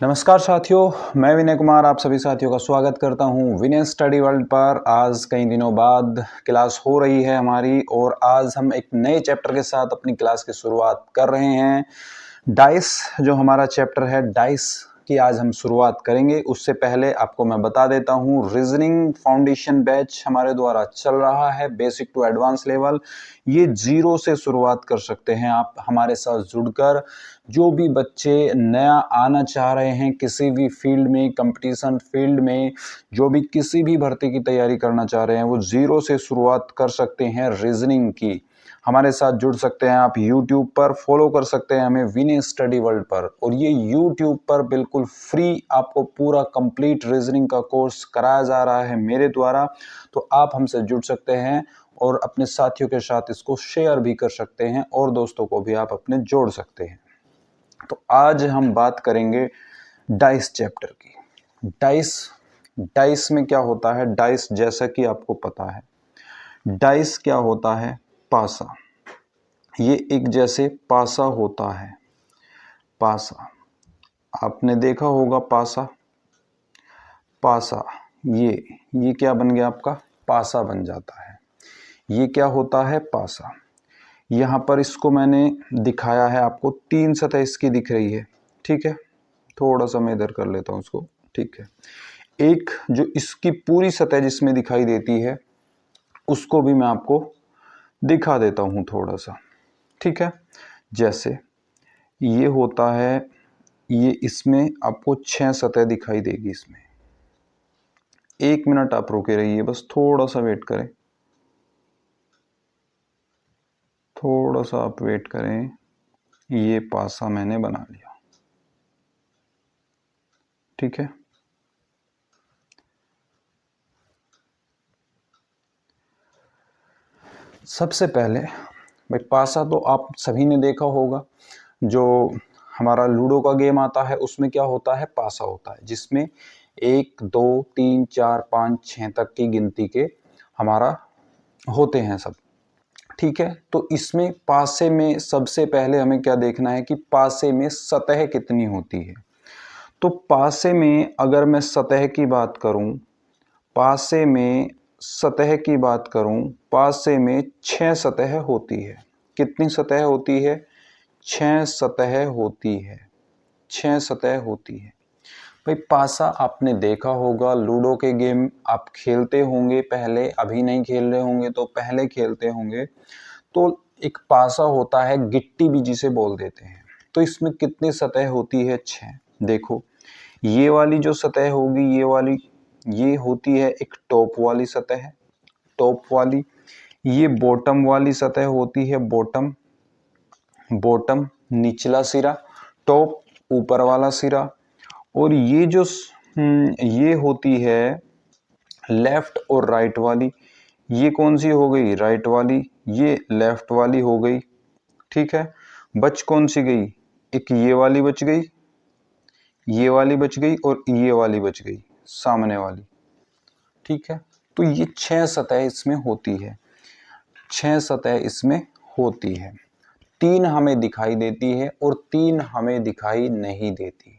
नमस्कार साथियों, मैं विनय कुमार आप सभी साथियों का स्वागत करता हूं विनय स्टडी वर्ल्ड पर। आज कई दिनों बाद क्लास हो रही है हमारी और आज हम एक नए चैप्टर के साथ अपनी क्लास की शुरुआत कर रहे हैं। डाइस जो हमारा चैप्टर है, डाइस की आज हम शुरुआत करेंगे। उससे पहले आपको मैं बता देता हूं, रीजनिंग फाउंडेशन बैच हमारे द्वारा चल रहा है, बेसिक टू एडवांस लेवल। ये 0 से शुरुआत कर सकते हैं आप हमारे साथ जुड़कर। जो भी बच्चे नया आना चाह रहे हैं किसी भी फील्ड में, कंपटीशन फील्ड में, जो भी किसी भी भर्ती की तैयारी करना चाह रहे हैं, वो 0 से शुरुआत कर सकते हैं रीजनिंग की। हमारे साथ जुड़ सकते हैं आप यूट्यूब पर, फॉलो कर सकते हैं हमें विनय स्टडी वर्ल्ड पर। और ये यूट्यूब पर बिल्कुल फ्री आपको पूरा कंप्लीट रीजनिंग का कोर्स कराया जा रहा है मेरे द्वारा। तो आप हमसे जुड़ सकते हैं और अपने साथियों के साथ इसको शेयर भी कर सकते हैं और दोस्तों को भी आप अपने जोड़ सकते हैं। तो आज हम बात करेंगे डाइस चैप्टर की। डाइस में क्या होता है? डाइस जैसा कि आपको पता है, डाइस क्या होता है? पासा। ये एक जैसे पासा होता है। पासा आपने देखा होगा, पासा। पासा ये क्या बन गया आपका? पासा बन जाता है। ये क्या होता है? पासा। यहाँ पर इसको मैंने दिखाया है आपको, 3 सतह इसकी दिख रही है, ठीक है। थोड़ा सा मैं इधर कर लेता हूँ इसको, ठीक है। एक जो इसकी पूरी सतह जिसमें दिखाई देती है उसको भी मैं आपको दिखा देता हूँ थोड़ा सा, ठीक है। जैसे ये होता है, ये इसमें आपको 6 सतह दिखाई देगी इसमें। 1 मिनट आप रुके रहिए, बस थोड़ा सा वेट करें, थोड़ा सा आप वेट करें। ये पासा मैंने बना लिया, ठीक है। सबसे पहले भाई, पासा तो आप सभी ने देखा होगा। जो हमारा लूडो का गेम आता है उसमें क्या होता है? पासा होता है, जिसमें 1 2 3 4 5 6 तक की गिनती के हमारा होते हैं सब, ठीक है। तो इसमें पासे में सबसे पहले हमें क्या देखना है कि पासे में सतह कितनी होती है। तो पासे में अगर मैं सतह की बात करूं, पासे में सतह की बात करूं, पासे में 6 सतह होती है। कितनी सतह होती है? 6 सतह होती है। 6 सतह होती है। भाई पासा आपने देखा होगा, लूडो के गेम आप खेलते होंगे पहले, अभी नहीं खेल रहे होंगे तो पहले खेलते होंगे। तो एक पासा होता है, गिट्टी भी जिसे बोल देते हैं। तो इसमें कितनी सतह होती है? 6। देखो, ये वाली जो सतह होगी, ये वाली, ये होती है एक टॉप वाली सतह, टॉप वाली। ये बॉटम वाली सतह होती है, बॉटम। बॉटम निचला सिरा, टॉप ऊपर वाला सिरा। और ये जो ये होती है लेफ्ट और राइट वाली। ये कौन सी हो गई? राइट वाली। ये लेफ्ट वाली हो गई, ठीक है। बच कौन सी गई? एक ये वाली बच गई, ये वाली बच गई और ये वाली बच गई, सामने वाली, ठीक है। तो ये 6 सतह इसमें होती है। 6 सतह इसमें होती है। 3 हमें दिखाई देती है और 3 हमें दिखाई नहीं देती।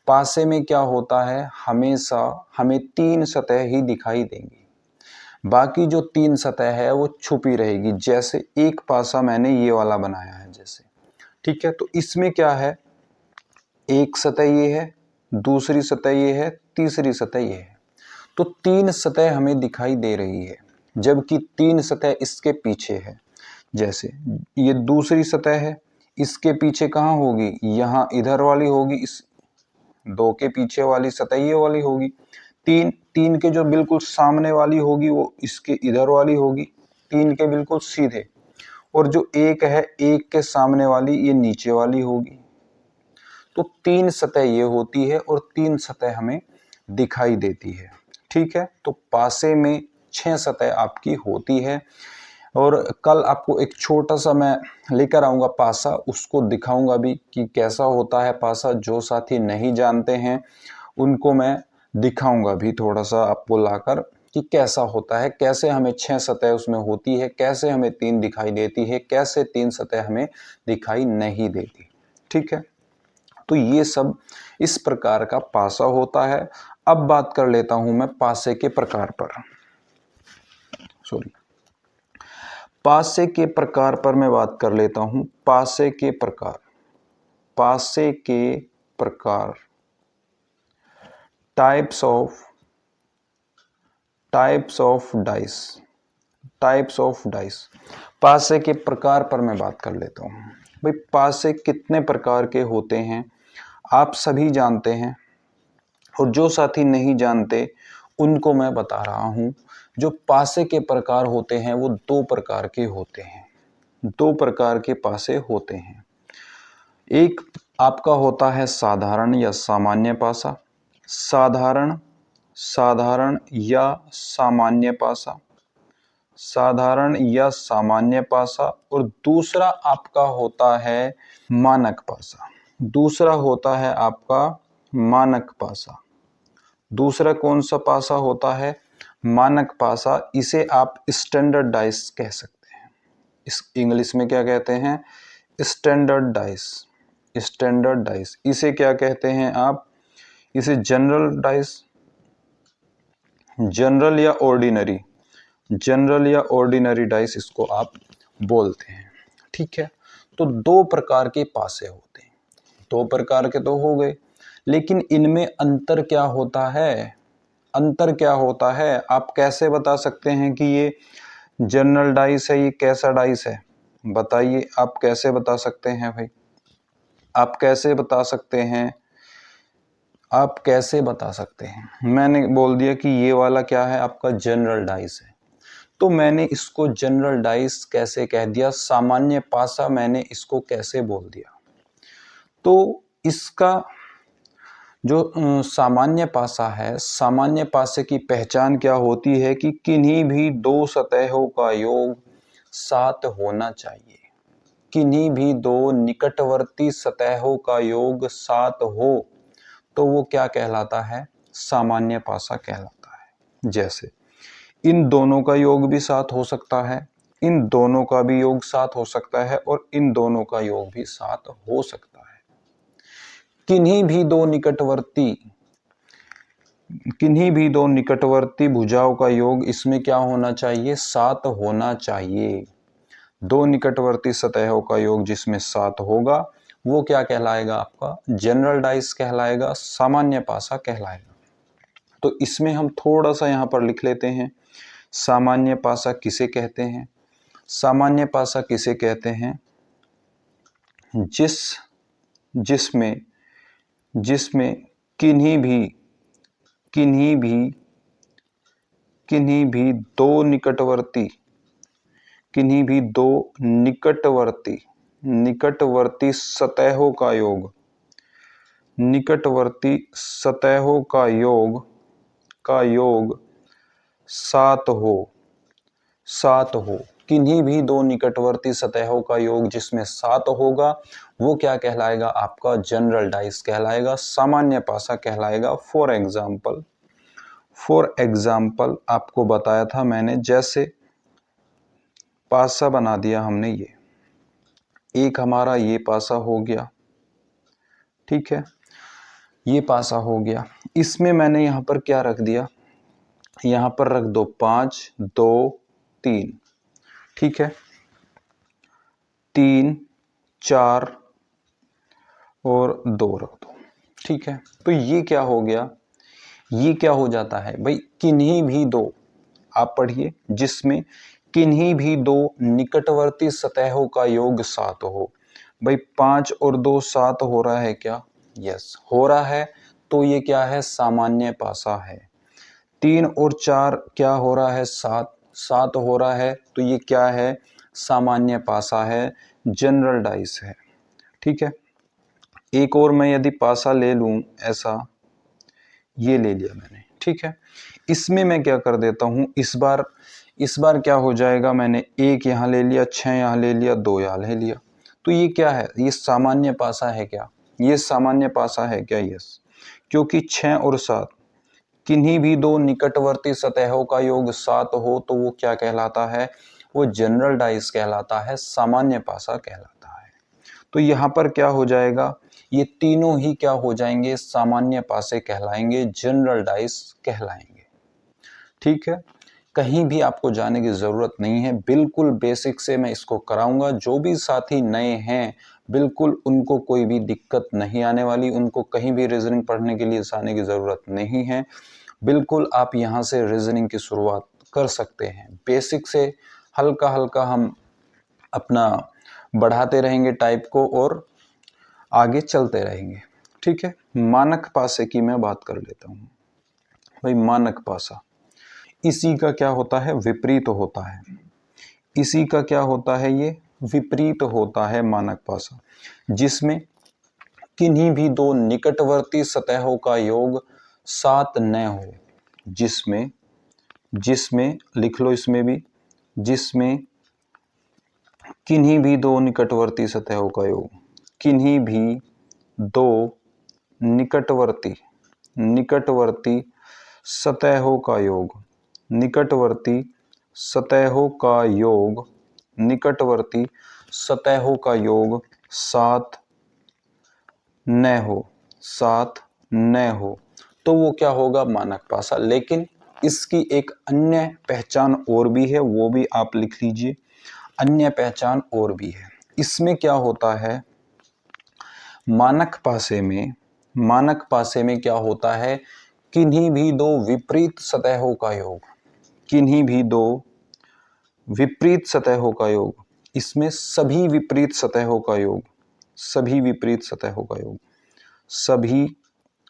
पासे में क्या होता है? हमेशा हमें 3 सतह ही दिखाई देंगी, बाकी जो 3 सतह है वो छुपी रहेगी। जैसे एक पासा मैंने ये वाला बनाया है जैसे, ठीक है। तो इसमें क्या है? एक सतह ये है, दूसरी सतह ये है, तीसरी सतह ये है। तो 3 सतह हमें दिखाई दे रही है, जबकि 3 सतह इसके पीछे है। जैसे ये दूसरी सतह है, इसके पीछे कहाँ होगी? यहाँ इधर वाली होगी, इस 2 के पीछे वाली सतह ये वाली होगी। 3 के जो बिल्कुल सामने वाली होगी वो इसके इधर वाली होगी, 3 के बिल्कुल सीधे। और जो 1 है, 1 के सामने वाली ये नीचे वाली होगी। तो 3 सतह ये होती है और 3 सतह हमें दिखाई देती है, ठीक है। तो पासे में 6 सतह आपकी होती है। और कल आपको एक छोटा सा मैं लेकर आऊंगा पासा, उसको दिखाऊंगा भी कि कैसा होता है पासा। जो साथी नहीं जानते हैं उनको मैं दिखाऊंगा भी थोड़ा सा आपको लाकर कि कैसा होता है, कैसे हमें 6 सतह उसमें होती है, कैसे हमें 3 दिखाई देती है, कैसे 3 सतह हमें दिखाई नहीं देती, ठीक है। तो ये सब इस प्रकार का पासा होता है। अब बात कर लेता हूं मैं पासे के प्रकार पर। पासे के प्रकार पर मैं बात कर लेता हूं। पासे के प्रकार, पासे के प्रकार, types of dice, types of dice. पासे के प्रकार पर मैं बात कर लेता हूं। भाई पासे कितने प्रकार के होते हैं आप सभी जानते हैं, और जो साथी नहीं जानते उनको मैं बता रहा हूं। जो पासे के प्रकार होते हैं वो दो प्रकार के होते हैं, दो प्रकार के पासे होते हैं। एक आपका होता है साधारण या सामान्य पासा, साधारण, साधारण या सामान्य पासा, साधारण या सामान्य पासा। और दूसरा आपका होता है मानक पासा, दूसरा होता है आपका मानक पासा। दूसरा कौन सा पासा होता है? मानक पासा। इसे आप स्टैंडर्ड डाइस कह सकते हैं। इस इंग्लिश में क्या कहते हैं? Standard dice, standard dice. इसे क्या कहते हैं आप? इसे जनरल डाइस, जनरल या ऑर्डिनरी, जनरल या ऑर्डिनरी डाइस इसको आप बोलते हैं। ठीक है, तो दो प्रकार के पासे होते हैं। दो प्रकार के तो हो गए, लेकिन इनमें अंतर क्या होता है? अंतर क्या होता है? आप कैसे बता सकते हैं कि ये जनरल डाइस है, ये कैसा डाइस है? बताइए, आप कैसे बता सकते हैं भाई? आप कैसे बता सकते हैं? आप कैसे बता सकते हैं? मैंने बोल दिया कि ये वाला क्या है? आपका जनरल डाइस है। तो मैंने इसको जनरल डाइस कैसे कह दिया? सामान्य पासा मैंने इसको कैसे बोल दिया? तो इसका जो सामान्य पासा है, सामान्य पासे की पहचान क्या होती है कि किन्हीं भी दो सतहों का योग 7 होना चाहिए। किन्हीं भी दो निकटवर्ती सतहों का योग 7 हो तो वो क्या कहलाता है? सामान्य पासा कहलाता है। जैसे इन दोनों का योग भी 7 हो सकता है, इन दोनों का भी योग 7 हो सकता है, और इन दोनों का योग भी 7 हो सकता है। किन्हीं भी दो निकटवर्ती, किन्हीं भी दो निकटवर्ती भुजाओं का योग इसमें क्या होना चाहिए? 7 होना चाहिए। दो निकटवर्ती सतहों का योग जिसमें 7 होगा वो क्या कहलाएगा? आपका जनरल डाइस कहलाएगा, सामान्य पासा कहलाएगा। तो इसमें हम थोड़ा सा यहां पर लिख लेते हैं, सामान्य पासा किसे कहते हैं? सामान्य पासा किसे कहते हैं? जिसमें किन्हीं भी दो निकटवर्ती सतहों का योग, निकटवर्ती सतहों का योग 7 हो। किन्हीं भी दो निकटवर्ती सतहों का योग जिसमें 7 होगा वो क्या कहलाएगा? आपका जनरल डाइस कहलाएगा, सामान्य पासा कहलाएगा। फॉर एग्जाम्पल आपको बताया था मैंने, जैसे पासा बना दिया हमने, ये एक हमारा ये पासा हो गया, ठीक है, ये पासा हो गया। इसमें मैंने यहां पर क्या रख दिया? यहां पर रख दो 5, 2, 3, ठीक है, 3, 4 और 2 रख दो, ठीक है। तो ये क्या हो गया? ये क्या हो जाता है भाई? किन्हीं भी दो, आप पढ़िए, जिसमें किन्हीं भी दो निकटवर्ती सतहों का योग 7 हो। भाई 5 और 2 7 हो रहा है क्या? यस हो रहा है। तो ये क्या है? सामान्य पासा है। 3 और 4 क्या हो रहा है? 7 हो रहा है। तो ये क्या है? सामान्य पासा है, जनरल डाइस है, ठीक है। एक और मैं यदि पासा ले लूं, ऐसा ये ले लिया मैंने, ठीक है। इसमें मैं क्या कर देता हूं, इस बार क्या हो जाएगा? मैंने 1 यहां ले लिया, 6 यहां ले लिया, 2 यहां ले लिया। तो ये क्या है? ये सामान्य पासा है क्या? ये सामान्य पासा है क्या? यस, क्योंकि 6 और 7 किन्हीं भी दो निकटवर्ती सतहों का योग 7 हो तो वो क्या कहलाता है? वो जनरल डाइस कहलाता है, सामान्य पासा कहलाता है। तो यहाँ पर क्या हो जाएगा? ये तीनों ही क्या हो जाएंगे, सामान्य पासे कहलाएंगे, जनरल डाइस कहलाएंगे। ठीक है, कहीं भी आपको जाने की जरूरत नहीं है, बिल्कुल बेसिक से मैं इसको कराऊंगा। जो भी साथी नए हैं बिल्कुल उनको कोई भी दिक्कत नहीं आने वाली, उनको कहीं भी रीजनिंग पढ़ने के लिए जाने की जरूरत नहीं है। बिल्कुल आप यहाँ से रीजनिंग की शुरुआत कर सकते हैं। बेसिक से हल्का हल्का हम अपना बढ़ाते रहेंगे टाइप को और आगे चलते रहेंगे। ठीक है, मानक पासे की मैं बात कर लेता हूँ। भाई मानक पासा, इसी का क्या होता है, विपरीत होता है। इसी का क्या होता है, ये विपरीत होता है मानक पासा, जिसमें किन्हीं भी दो निकटवर्ती सतहों का योग 7 न हो। जिसमें जिसमें लिख लो इसमें भी, जिसमें किन्हीं भी दो निकटवर्ती सतहों का योग, किन्हीं भी दो निकटवर्ती निकटवर्ती सतहों का योग, निकटवर्ती सतहों का योग, निकटवर्ती सतहों का योग 7 न हो, 7 न हो, तो वो क्या होगा, मानक पासा। लेकिन इसकी एक अन्य पहचान और भी है, वो भी आप लिख लीजिए। अन्य पहचान और भी है। इसमें क्या होता है, मानक पासे में क्या होता है, किन्हीं भी दो विपरीत सतहों का योग, किन्हीं भी दो विपरीत सतहों का योग, इसमें सभी विपरीत सतहों का योग, सभी विपरीत सतहों का योग, सभी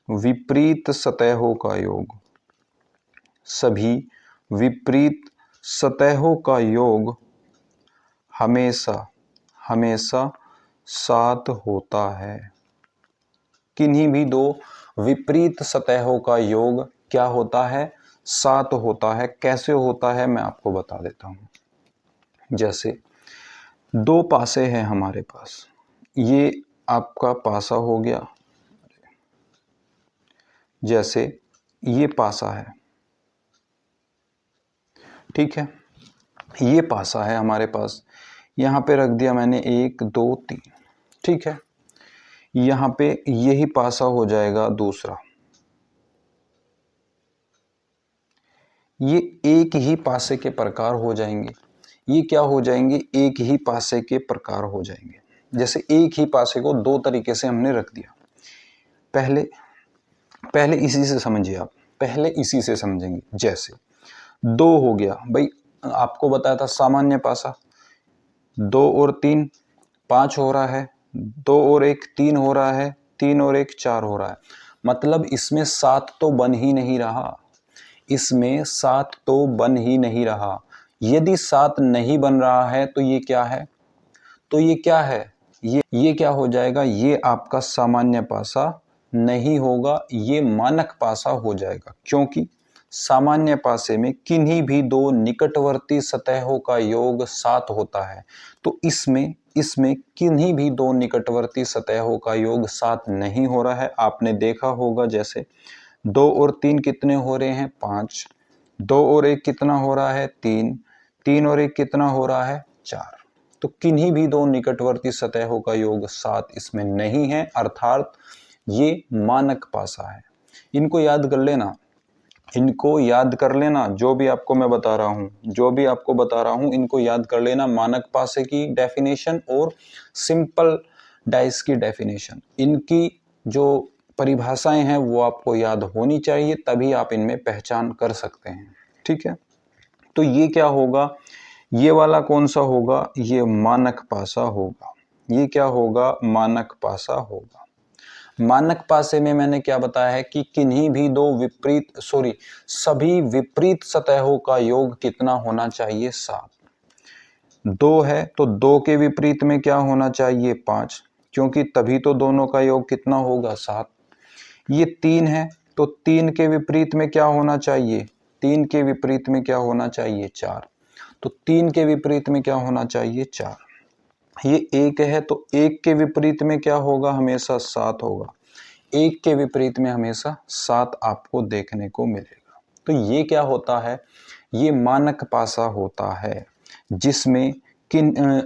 विपरीत सतहों का योग, सभी विपरीत सतहों का योग हमेशा हमेशा 7 होता है। किन्हीं भी दो विपरीत सतहों का योग क्या होता है, 7 होता है। कैसे होता है मैं आपको बता देता हूं। जैसे दो पासे हैं हमारे पास, ये आपका पासा हो गया, जैसे ये पासा है, ठीक है, ये पासा है हमारे पास, यहां पे रख दिया मैंने 1 2 3, ठीक है। यहां पे यही पासा हो जाएगा दूसरा, ये एक ही पासे के प्रकार हो जाएंगे, ये क्या हो जाएंगे, एक ही पासे के प्रकार हो जाएंगे। जैसे एक ही पासे को दो तरीके से हमने रख दिया। पहले इसी से समझिए आप, पहले इसी से समझेंगे। जैसे 2 हो गया, भाई आपको बताया था सामान्य पासा, 2 और 3 5 हो रहा है, 2 और 1 3 हो रहा है, 3 और 1 4 हो रहा है। मतलब इसमें 7 तो बन ही नहीं रहा, इसमें 7 तो बन ही नहीं रहा। यदि 7 नहीं बन रहा है तो ये क्या है, तो ये क्या है, ये क्या हो जाएगा, ये आपका सामान्य पासा नहीं होगा, ये मानक पासा हो जाएगा। क्योंकि सामान्य पासे में किन्हीं भी दो निकटवर्ती सतहों का योग 7 होता है, तो इसमें किन्हीं भी दो निकटवर्ती सतहों का योग 7 नहीं हो रहा है। आपने देखा होगा, जैसे 2 और 3 कितने हो रहे हैं, 5, 2 और 1 कितना हो रहा है, 3, 3 और 1 कितना हो रहा है, 4। तो किन्हीं भी दो निकटवर्ती सतहों का योग 7 इसमें नहीं है, अर्थात ये मानक पासा है। इनको याद कर लेना, इनको याद कर लेना, जो भी आपको मैं बता रहा हूं, जो भी आपको बता रहा हूं इनको याद कर लेना। मानक पासे की डेफिनेशन और सिंपल डाइस की डेफिनेशन, इनकी जो परिभाषाएं हैं वो आपको याद होनी चाहिए, तभी आप इनमें पहचान कर सकते हैं। ठीक है, तो ये क्या होगा, ये वाला कौन सा होगा, ये मानक पासा होगा। ये क्या होगा, मानक पासा होगा। मानक पासे में मैंने क्या बताया है कि किन्हीं भी दो सभी विपरीत सतहों का योग कितना होना चाहिए, 7। 2 है तो 2 के विपरीत में क्या होना चाहिए, 5, क्योंकि तभी तो दोनों का योग कितना होगा, 7। ये 3 है तो 3 के विपरीत में क्या होना चाहिए, 3 के विपरीत में क्या होना चाहिए, 4। तो 3 के विपरीत में क्या होना चाहिए, 4। ये 1 है तो 1 के विपरीत में क्या होगा, हमेशा 7 होगा। 1 के विपरीत में हमेशा 7 आपको देखने को मिलेगा। तो ये क्या होता है, ये मानक पासा होता है, जिसमें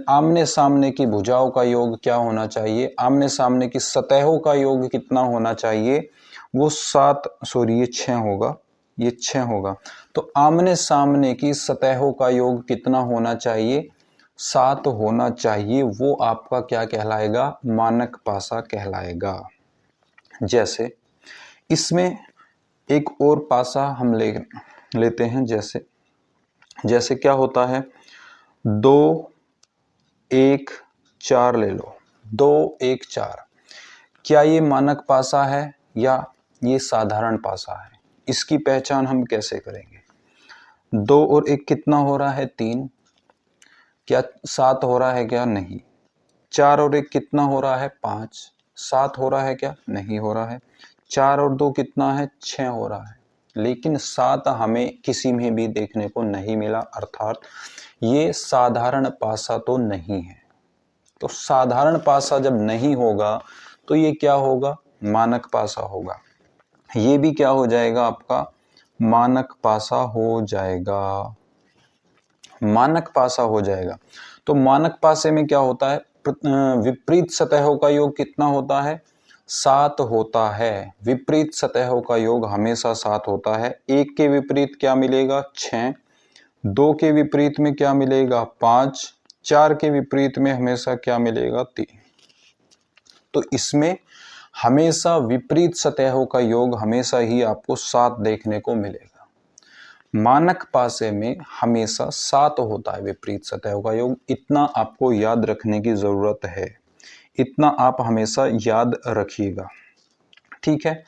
आमने सामने की भुजाओं का योग क्या होना चाहिए, आमने सामने की सतहों का योग कितना होना चाहिए, वो 6 होगा, ये 6 होगा। तो आमने सामने की सतहों का योग कितना होना चाहिए, 7 होना चाहिए। वो आपका क्या कहलाएगा, मानक पासा कहलाएगा। जैसे इसमें एक और पासा हम लेते हैं, जैसे क्या होता है, 2 1 4 ले लो, 2 1 4। क्या ये मानक पासा है या ये साधारण पासा है, इसकी पहचान हम कैसे करेंगे। 2 और 1 कितना हो रहा है, 3। क्या 7 हो रहा है क्या, नहीं। 4 और 1 कितना हो रहा है, 5। 7 हो रहा है क्या, नहीं हो रहा है। 4 और 2 कितना है, 6 हो रहा है। लेकिन 7 हमें किसी में भी देखने को नहीं मिला, अर्थात ये साधारण पासा तो नहीं है। तो साधारण पासा जब नहीं होगा तो ये क्या होगा, मानक पासा होगा। ये भी क्या हो जाएगा, आपका मानक पासा हो जाएगा, मानक पासा हो जाएगा। तो मानक पासे में क्या होता है, विपरीत सतहों का योग कितना होता है, 7 होता है। विपरीत सतहों का योग हमेशा 7 होता है। 1 के विपरीत क्या मिलेगा, 6। 2 के विपरीत में क्या मिलेगा, 5। 4 के विपरीत में हमेशा क्या मिलेगा, 3। तो इसमें हमेशा विपरीत सतहों का योग हमेशा ही आपको 7 देखने को मिलेगा। मानक पासे में हमेशा 7 होता है विपरीत सतहों का योग। इतना आपको याद रखने की जरूरत है, इतना आप हमेशा याद रखिएगा, ठीक है।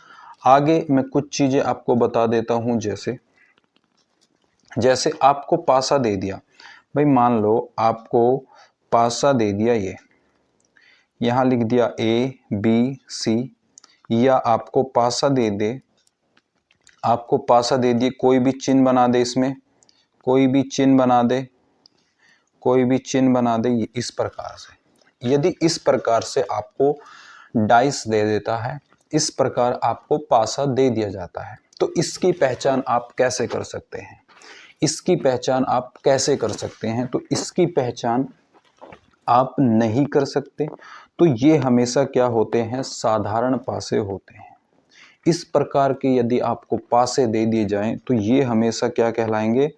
आगे मैं कुछ चीजें आपको बता देता हूं, जैसे आपको पासा दे दिया भाई, मान लो आपको पासा दे दिया, ये यहां लिख दिया ABC, या आपको पासा दे दिए, कोई भी चिन्ह बना दे, इसमें कोई भी चिन्ह बना दे इस प्रकार से। यदि इस प्रकार से आपको डाइस दे देता है, इस प्रकार आपको पासा दे दिया जाता है, तो इसकी पहचान आप कैसे कर सकते हैं, तो इसकी पहचान आप नहीं कर सकते। तो ये हमेशा क्या होते हैं, साधारण पासे होते हैं। इस प्रकार के यदि आपको पासे दे दिए जाएं तो ये हमेशा क्या कहलाएंगे,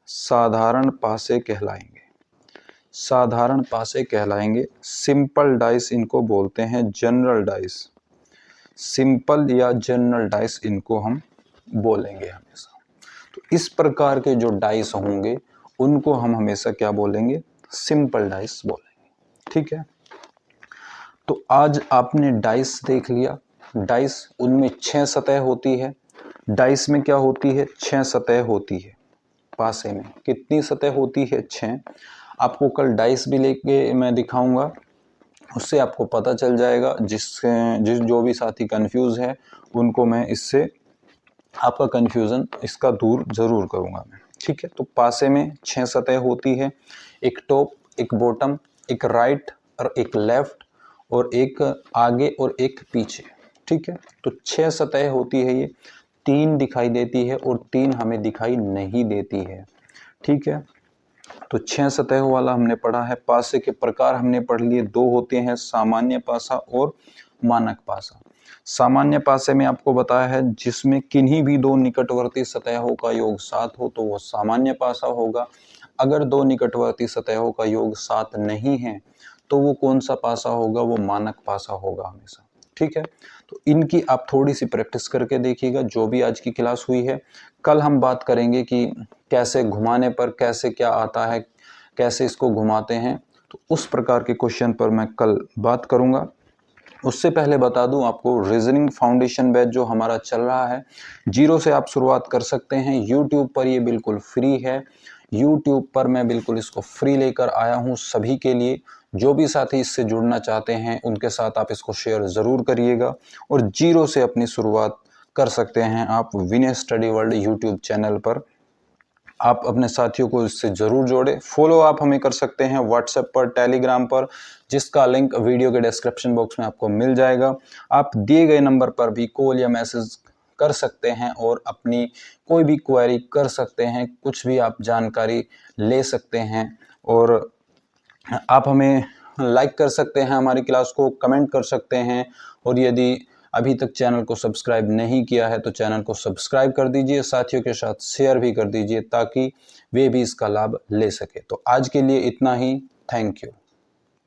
साधारण पासे कहलाएंगे। सिंपल डाइस इनको बोलते हैं, जनरल डाइस, सिंपल या जनरल डाइस इनको हम बोलेंगे हमेशा। तो इस प्रकार के जो डाइस होंगे उनको हम हमेशा क्या बोलेंगे, सिंपल डाइस बोलेंगे, ठीक है। तो आज आपने डाइस देख लिया। डाइस, उनमें 6 सतह होती है। डाइस में क्या होती है, 6 सतह होती है। पासे में कितनी सतह होती है, 6। आपको कल डाइस भी लेके मैं दिखाऊंगा, उससे आपको पता चल जाएगा। जो भी साथी कंफ्यूज है उनको मैं इससे आपका कंफ्यूजन इसका दूर जरूर करूंगा मैं, ठीक है। तो पासे में 6 सतह होती है, एक टॉप, एक बॉटम, एक राइट और एक लेफ्ट, और एक आगे और एक पीछे, ठीक है। तो 6 सतह होती है ये। 3 दिखाई देती है और 3 हमें दिखाई नहीं देती है, ठीक है। तो 6 सतह वाला हमने पढ़ा है। पासे के प्रकार हमने पढ़ लिए, 2 होते हैं, सामान्य पासा और मानक पासा। सामान्य पासे में आपको बताया है, जिसमें किन्हीं भी 2 निकटवर्ती सतहों का योग 7 हो तो वो सामान्य पासा होगा। अगर 2 निकटवर्ती सतहों का योग 7 नहीं है तो वो कौन सा पासा होगा, वो मानक पासा होगा हमेशा, ठीक है। तो इनकी आप थोड़ी सी प्रैक्टिस करके देखिएगा, जो भी आज की क्लास हुई है। कल हम बात करेंगे कि कैसे घुमाने पर कैसे क्या आता है, कैसे इसको घुमाते हैं, तो उस प्रकार के क्वेश्चन पर मैं कल बात करूंगा। उससे पहले बता दूं आपको, रीजनिंग फाउंडेशन बैच जो हमारा चल रहा है, 0 से आप शुरुआत कर सकते हैं। यूट्यूब पर ये बिल्कुल फ्री है। यूट्यूब पर मैं बिल्कुल इसको फ्री लेकर आया हूं सभी के लिए। जो भी साथी इससे जुड़ना चाहते हैं उनके साथ आप इसको शेयर ज़रूर करिएगा, और 0 से अपनी शुरुआत कर सकते हैं आप विनय स्टडी वर्ल्ड यूट्यूब चैनल पर। आप अपने साथियों को इससे ज़रूर जोड़ें। फॉलो आप हमें कर सकते हैं व्हाट्सएप पर, टेलीग्राम पर, जिसका लिंक वीडियो के डिस्क्रिप्शन बॉक्स में आपको मिल जाएगा। आप दिए गए नंबर पर भी कॉल या मैसेज कर सकते हैं और अपनी कोई भी क्वेरी कर सकते हैं, कुछ भी आप जानकारी ले सकते हैं। और आप हमें लाइक कर सकते हैं, हमारी क्लास को कमेंट कर सकते हैं, और यदि अभी तक चैनल को सब्सक्राइब नहीं किया है तो चैनल को सब्सक्राइब कर दीजिए, साथियों के साथ शेयर भी कर दीजिए ताकि वे भी इसका लाभ ले सके। तो आज के लिए इतना ही। Thank you.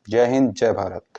जय हिंद, जय भारत।